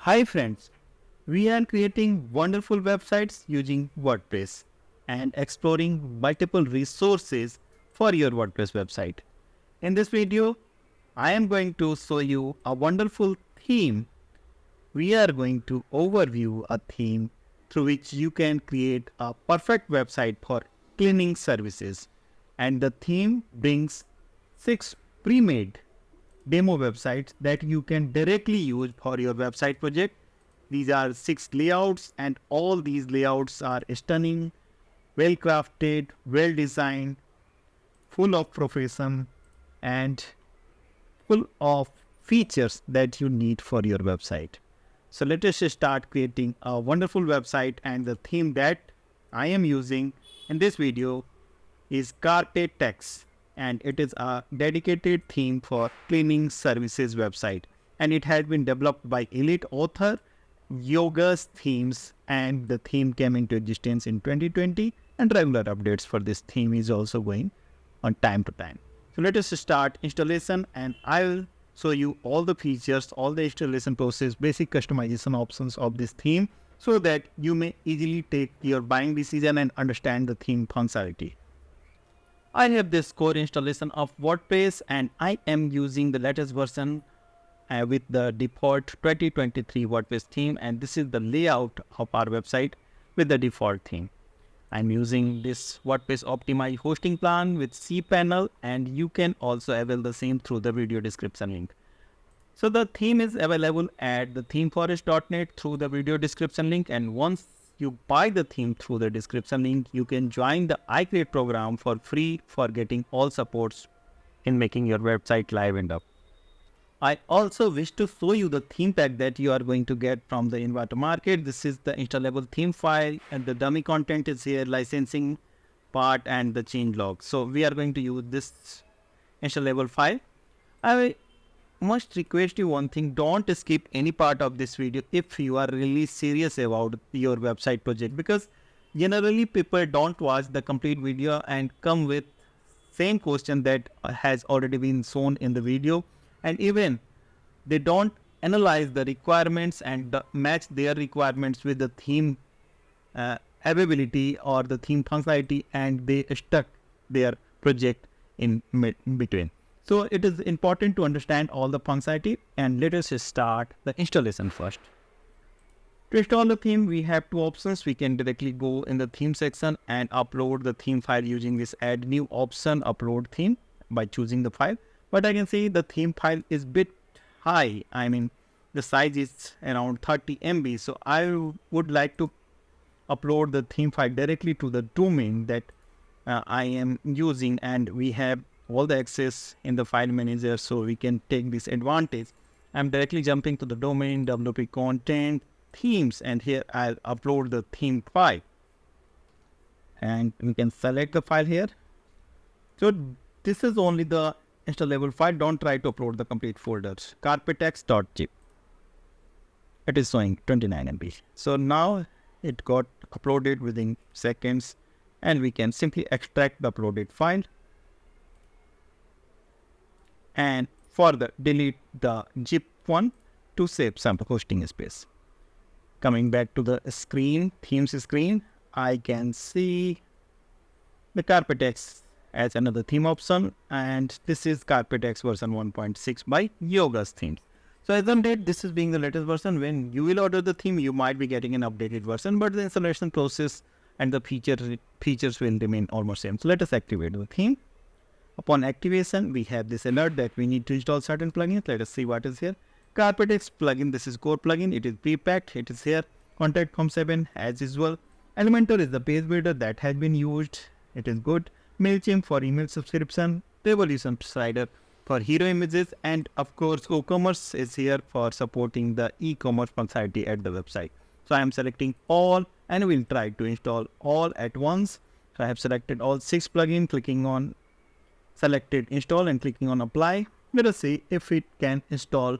Hi friends, we are creating wonderful websites using WordPress and exploring multiple resources for your WordPress website. In this video, I am going to show you a wonderful theme. We are going to overview a theme through which you can create a perfect website for cleaning services. And the theme brings 6 pre-made demo websites that you can directly use for your website project. These are 6 layouts and all these layouts are stunning, well crafted, well designed, full of profession and full of features that you need for your website. So let us start creating a wonderful website, and the theme that I am using in this video is Carpetx, and it is a dedicated theme for cleaning services website, and it has been developed by elite author Yoga's Themes, and the theme came into existence in 2020, and regular updates for this theme is also going on time to time. So let us start installation, and I will show you all the features, all the installation process, basic customization options of this theme, so that you may easily take your buying decision and understand the theme functionality. I have this core installation of WordPress, and I am using the latest version with the default 2023 WordPress theme, and this is the layout of our website with the default theme. I'm using this WordPress optimized hosting plan with cPanel, and you can also avail the same through the video description link. So the theme is available at the themeforest.net through the video description link, and once you buy the theme through the description link, you can join the iCreate program for free for getting all supports in making your website live and up. I also wish to show you the theme pack that you are going to get from the Elementor market. This is the installable theme file, and the dummy content is here, licensing part and the change log. So we are going to use this installable file. I must request you one thing: don't skip any part of this video if you are really serious about your website project, because generally people don't watch the complete video and come with same question that has already been shown in the video, and even they don't analyze the requirements and match their requirements with the theme availability or the theme functionality, and they stuck their project in between. So it is important to understand all the functionality, and let us start the installation first. To install the theme, we have two options. We can directly go in the theme section and upload the theme file using this add new option, upload theme, by choosing the file. But I can see the theme file is bit high. I mean, the size is around 30 MB. So I would like to upload the theme file directly to the domain that I am using, and we have all the access in the file manager, so we can take this advantage. I'm directly jumping to the domain WP content themes, and here I'll upload the theme file, and we can select the file here. So this is only the installable file. Don't try to upload the complete folders. Carpetx.zip. It is showing 29 MB. So now it got uploaded within seconds, and we can simply extract the uploaded file and further delete the zip one to save some hosting space. Coming back to the screen, themes screen, I can see the Carpetx as another theme option, and this is Carpetx version 1.6 by Yoga's Themes. So as on date, this is being the latest version. When you will order the theme, you might be getting an updated version, but the installation process and the features will remain almost same. So let us activate the theme. Upon activation, we have this alert that we need to install certain plugins. Let us see what is here. Carpetx plugin, this is core plugin. It is pre-packed. It is here. Contact Form 7 as usual. Elementor is the page builder that has been used. It is good. MailChimp for email subscription. Revolution Slider for hero images. And of course, WooCommerce is here for supporting the e-commerce functionality at the website. So I am selecting all, and we'll try to install all at once. So I have selected all 6 plugins, clicking on selected install and clicking on apply. Let us see if it can install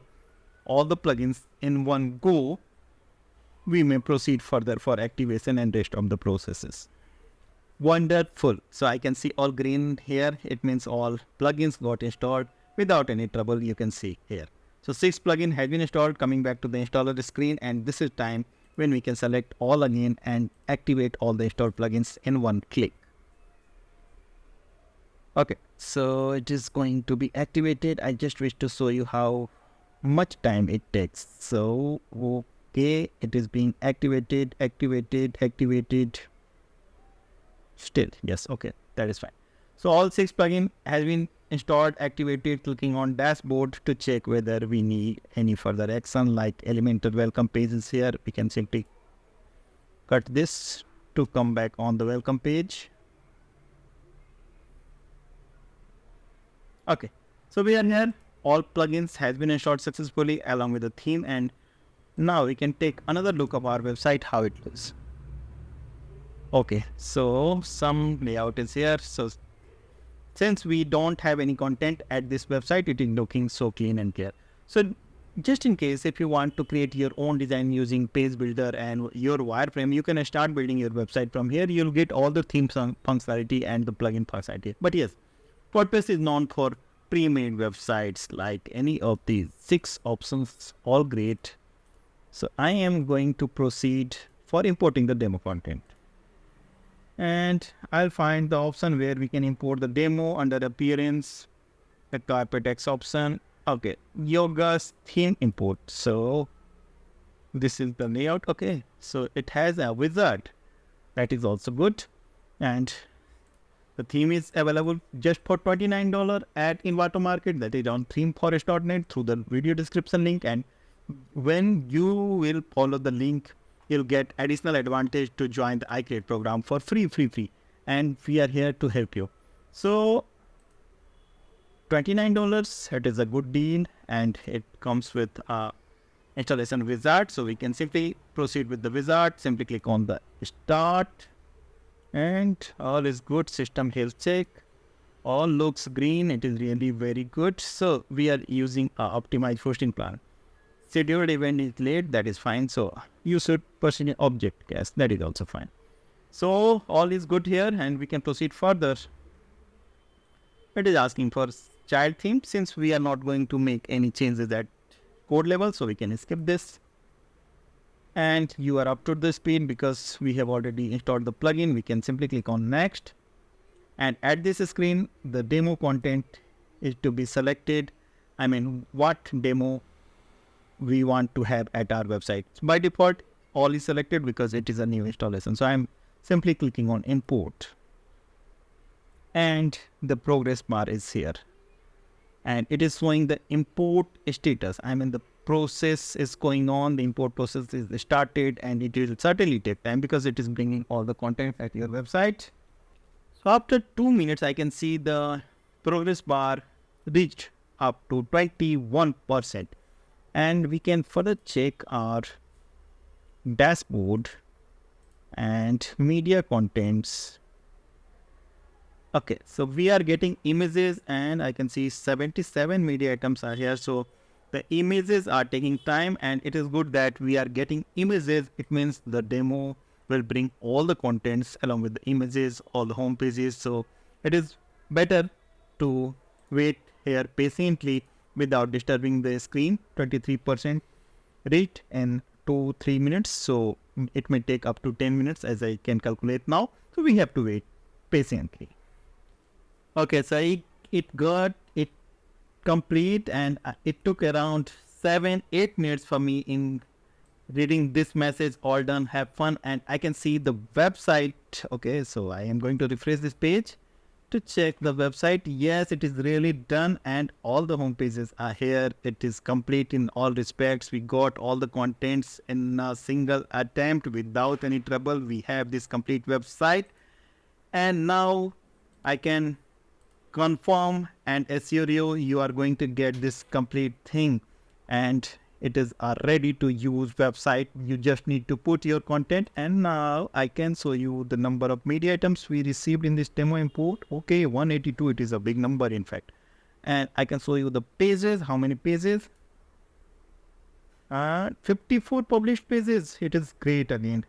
all the plugins in one go. We may proceed further for activation and rest of the processes. Wonderful. So I can see all green here. It means all plugins got installed without any trouble. You can see here. So 6 plugin has been installed. Coming back to the installer screen, and this is time when we can select all again and activate all the installed plugins in one click. Okay, so it is going to be activated. I just wish to show you how much time it takes. So okay, it is being activated. Still, yes, okay, that is fine. So all 6 plugin has been installed, activated. Clicking on dashboard to check whether we need any further action like Elementor welcome pages here. We can simply cut this to come back on the welcome page. Okay, so we are here. All plugins has been installed successfully along with the theme, and now we can take another look of our website, how it looks. Okay, so some layout is here. So since we don't have any content at this website, it is looking so clean and clear. So just in case if you want to create your own design using page builder and your wireframe, you can start building your website from here. You'll get all the theme functionality and the plugin functionality. But yes, WordPress is known for pre-made websites like any of these 6 options, all great. So I am going to proceed for importing the demo content. And I'll find the option where we can import the demo under appearance, the Carpetx option. Okay, yoga's theme import. So this is the layout. Okay, so it has a wizard. That is also good. And the theme is available just for $29 at Envato Market. That is on themeforest.net through the video description link. And when you will follow the link, you'll get additional advantage to join the iCreate program for free. And we are here to help you. So $29, it is a good deal, and it comes with installation wizard. So we can simply proceed with the wizard. Simply click on the start, and all is good. System health check, all looks green. It is really very good. So we are using optimized hosting plan. Scheduled event is late, that is fine. So you should personalize object cache, that is also fine. So all is good here, and we can proceed further. It is asking for child theme. Since we are not going to make any changes at code level, so we can skip this. And you are up to the speed because we have already installed the plugin. We can simply click on next, and at this screen the demo content is to be selected. I mean, what demo we want to have at our website. By default, all is selected because it is a new installation. So I'm simply clicking on import, and the progress bar is here, and it is showing the import status. I mean, the process is going on, the import process is started, and it will certainly take time because it is bringing all the content at your website. So after 2 minutes, I can see the progress bar reached up to 21%. And we can further check our dashboard and media contents. Okay, so we are getting images, and I can see 77 media items are here. So the images are taking time, and it is good that we are getting images. It means the demo will bring all the contents along with the images, all the home pages. So it is better to wait here patiently without disturbing the screen. 23% reached in 2-3 minutes. So it may take up to 10 minutes as I can calculate now. So we have to wait patiently. Okay, so it got it complete, and it took around 7-8 minutes for me in reading this message. All done, have fun. And I can see the website. Okay, so I am going to refresh this page to check the website. Yes, it is really done, and all the home pages are here. It is complete in all respects. We got all the contents in a single attempt without any trouble. We have this complete website, and now I can confirm and assure you are going to get this complete thing, and it is a ready to use website. You just need to put your content, and now I can show you the number of media items we received in this demo import. Okay, 182, it is a big number in fact. And I can show you the pages, how many pages, 54 published pages. It is great again.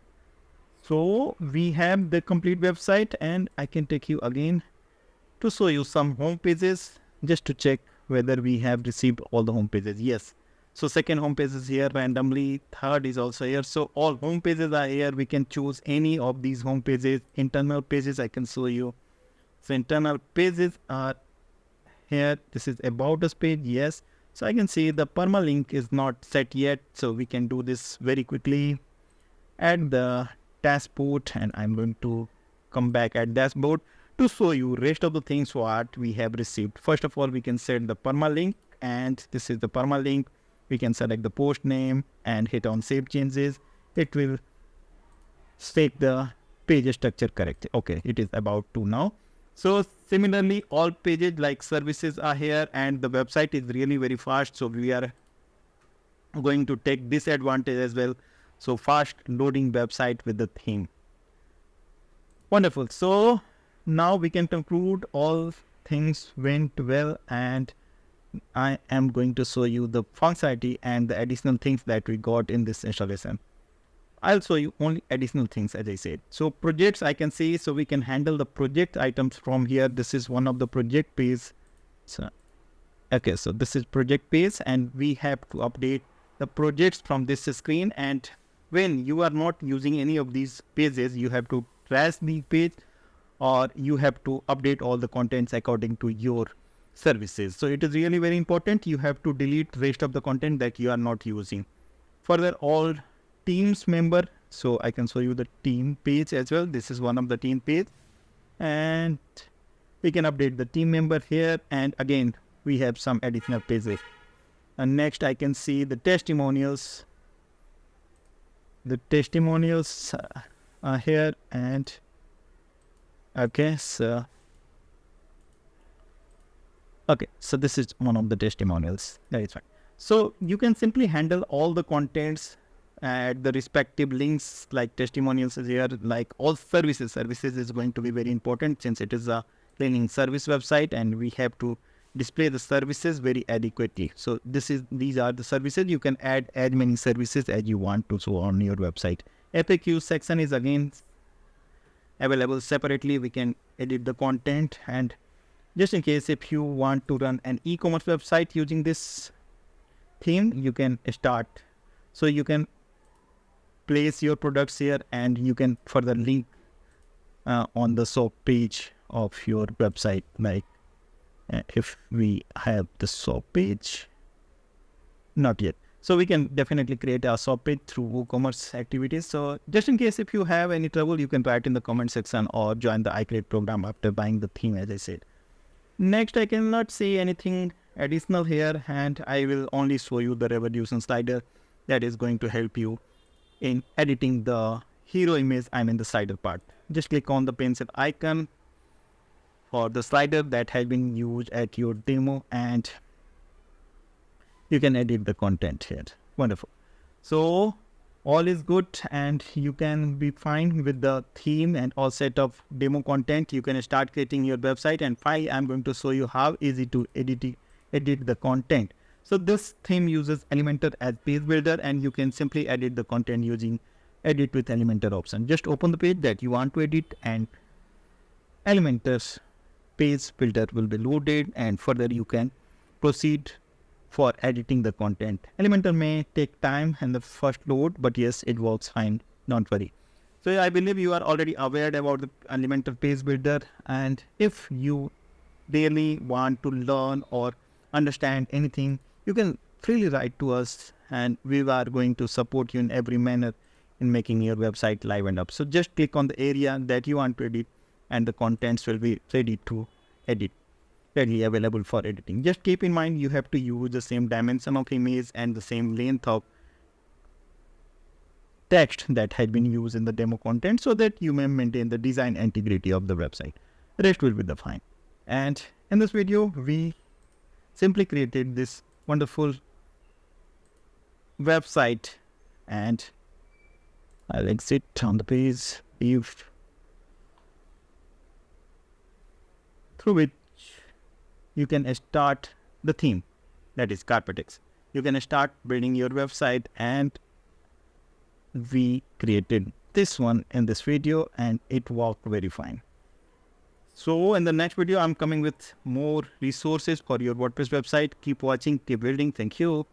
So we have the complete website, and I can take you again to show you some home pages just to check whether we have received all the home pages. Yes, So second home page is here randomly, third is also here. So all home pages are here. We can choose any of these home pages. Internal pages I can show you. So internal pages are here. This is about us page, yes. So I can see the permalink is not set yet, so we can do this very quickly. Add the dashboard, and I'm going to come back at dashboard to show you rest of the things what we have received. First of all, we can set the permalink, and this is the permalink. We can select the post name and hit on save changes. It will take the page structure correct. Okay, it is about to now. So similarly, all pages like services are here, and the website is really very fast. So we are going to take this advantage as well. So fast loading website with the theme. Wonderful. So now we can conclude all things went well, and I am going to show you the functionality and the additional things that we got in this installation. I'll show you only additional things, as I said. So projects I can see, so we can handle the project items from here. This is one of the project page. So, okay, so this is project page, and we have to update the projects from this screen. And when you are not using any of these pages, you have to trash the page, or you have to update all the contents according to your services. So it is really very important. You have to delete rest of the content that you are not using. Further, all teams member, so I can show you the team page as well. This is one of the team page, and we can update the team member here, and again we have some additional pages. And next I can see the testimonials. The testimonials are here, and okay, so this is one of the testimonials. That is fine. So you can simply handle all the contents at the respective links, like testimonials is here, like all services. Services is going to be very important since it is a cleaning service website, and we have to display the services very adequately. So these are the services. You can add as many services as you want to show on your website. FAQ section is again available separately. We can edit the content, and just in case if you want to run an e-commerce website using this theme, you can start. So you can place your products here, and you can further link on the shop page of your website. Like if we have the shop page, not yet. So we can definitely create a shop page through WooCommerce activities. So just in case if you have any trouble, you can write in the comment section or join the iCreate program after buying the theme, as I said. Next, I cannot see anything additional here, and I will only show you the revolution slider that is going to help you in editing the hero image. I'm in the slider part. Just click on the pencil icon for the slider that has been used at your demo, and you can edit the content here. Wonderful. So all is good, and you can be fine with the theme and all set of demo content. You can start creating your website, and I'm going to show you how easy to edit the content. So this theme uses Elementor as page builder, and you can simply edit the content using edit with Elementor option. Just open the page that you want to edit, and Elementor's page builder will be loaded, and further you can proceed for editing the content. Elementor may take time in the first load, but yes, it works fine. Don't worry. So I believe you are already aware about the Elementor page builder, and if you really want to learn or understand anything, you can freely write to us, and we are going to support you in every manner in making your website live and up. So just click on the area that you want to edit, and the contents will be ready to edit, readily available for editing. Just keep in mind you have to use the same dimension of image and the same length of text that had been used in the demo content, so that you may maintain the design integrity of the website. The rest will be the fine. And in this video, we simply created this wonderful website, and I'll exit on the page, leave, through which you can start the theme, that is Carpetx. You can start building your website, and we created this one in this video, and it worked very fine. So in the next video, I'm coming with more resources for your WordPress website. Keep watching, keep building. Thank you.